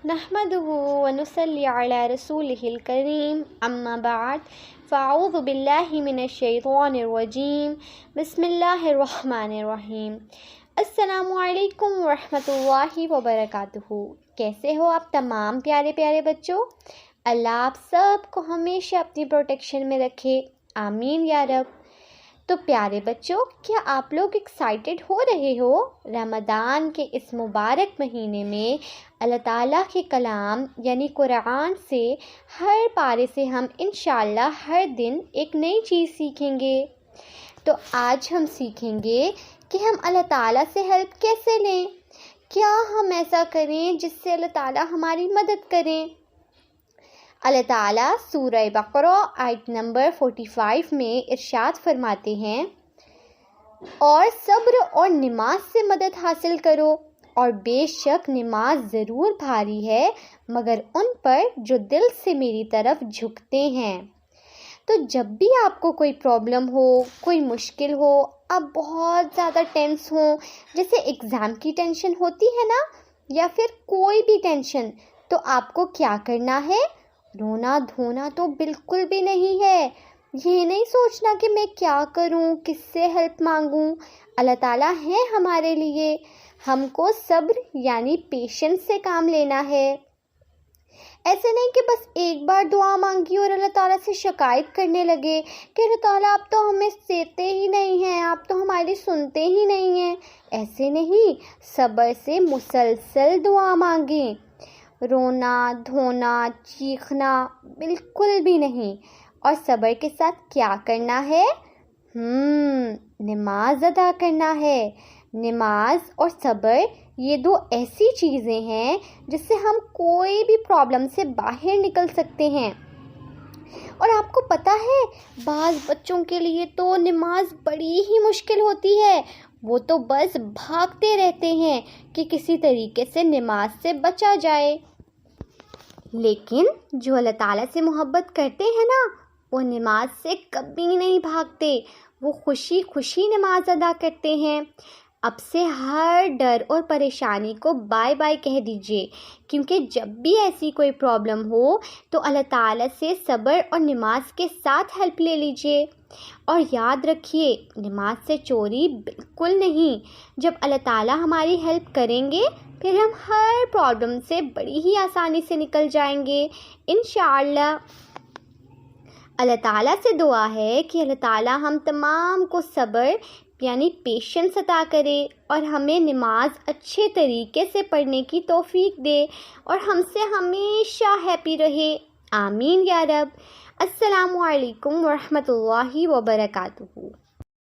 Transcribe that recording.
نحمده ونصلي على رسوله الكريم اما بعد فاعوذ باللہ من الشیطان الرجیم بسم اللہ الرحمن الرحیم۔ السلام علیکم ورحمۃ اللہ وبرکاتہ۔ کیسے ہو آپ تمام پیارے پیارے بچوں؟ اللہ آپ سب کو ہمیشہ اپنی پروٹیکشن میں رکھے، آمین یا رب۔ تو پیارے بچوں، کیا آپ لوگ ایکسائٹیڈ ہو رہے ہو؟ رمضان کے اس مبارک مہینے میں اللہ تعالیٰ کے کلام یعنی قرآن سے ہر پارے سے ہم انشاءاللہ ہر دن ایک نئی چیز سیکھیں گے۔ تو آج ہم سیکھیں گے کہ ہم اللہ تعالیٰ سے ہیلپ کیسے لیں، کیا ہم ایسا کریں جس سے اللہ تعالیٰ ہماری مدد کریں۔ اللہ تعالیٰ سورہ بقرہ آیت نمبر 45 میں ارشاد فرماتے ہیں، اور صبر اور نماز سے مدد حاصل کرو، اور بے شک نماز ضرور بھاری ہے مگر ان پر جو دل سے میری طرف جھکتے ہیں۔ تو جب بھی آپ کو کوئی پرابلم ہو، کوئی مشکل ہو، آپ بہت زیادہ ٹینس ہوں، جیسے ایگزام کی ٹینشن ہوتی ہے نا، یا پھر کوئی بھی ٹینشن، تو آپ کو کیا کرنا ہے؟ رونا دھونا تو بالکل بھی نہیں ہے۔ یہ نہیں سوچنا کہ میں کیا کروں، کس سے ہیلپ مانگوں۔ اللہ تعالیٰ ہے ہمارے لیے، ہم کو صبر یعنی پیشنس سے کام لینا ہے۔ ایسے نہیں کہ بس ایک بار دعا مانگی اور اللہ تعالیٰ سے شکایت کرنے لگے کہ اللہ تعالیٰ آپ تو ہمیں دیتے ہی نہیں ہیں، آپ تو ہماری سنتے ہی نہیں ہیں۔ ایسے نہیں، صبر سے مسلسل دعا مانگیں۔ رونا دھونا چیخنا بالکل بھی نہیں۔ اور صبر کے ساتھ کیا کرنا ہے؟ نماز ادا کرنا ہے۔ نماز اور صبر یہ دو ایسی چیزیں ہیں جس سے ہم کوئی بھی پرابلم سے باہر نکل سکتے ہیں۔ اور آپ کو پتہ ہے، بعض بچوں کے لیے تو نماز بڑی ہی مشکل ہوتی ہے، وہ تو بس بھاگتے رہتے ہیں کہ کسی طریقے سے نماز سے بچا جائے۔ لیکن جو اللہ تعالیٰ سے محبت کرتے ہیں نا، وہ نماز سے کبھی نہیں بھاگتے، وہ خوشی خوشی نماز ادا کرتے ہیں۔ اب سے ہر ڈر اور پریشانی کو بائے بائے کہہ دیجئے، کیونکہ جب بھی ایسی کوئی پرابلم ہو تو اللہ تعالیٰ سے صبر اور نماز کے ساتھ ہیلپ لے لیجئے۔ اور یاد رکھیے، نماز سے چوری بالکل نہیں۔ جب اللہ تعالیٰ ہماری ہیلپ کریں گے پھر ہم ہر پرابلم سے بڑی ہی آسانی سے نکل جائیں گے انشاءاللہ۔ اللہ تعالیٰ سے دعا ہے کہ اللہ تعالیٰ ہم تمام کو صبر یعنی پیشنس عطا کرے اور ہمیں نماز اچھے طریقے سے پڑھنے کی توفیق دے اور ہم سے ہمیشہ ہیپی رہے، آمین یا رب۔ السلام علیکم ورحمۃ اللہ وبرکاتہ۔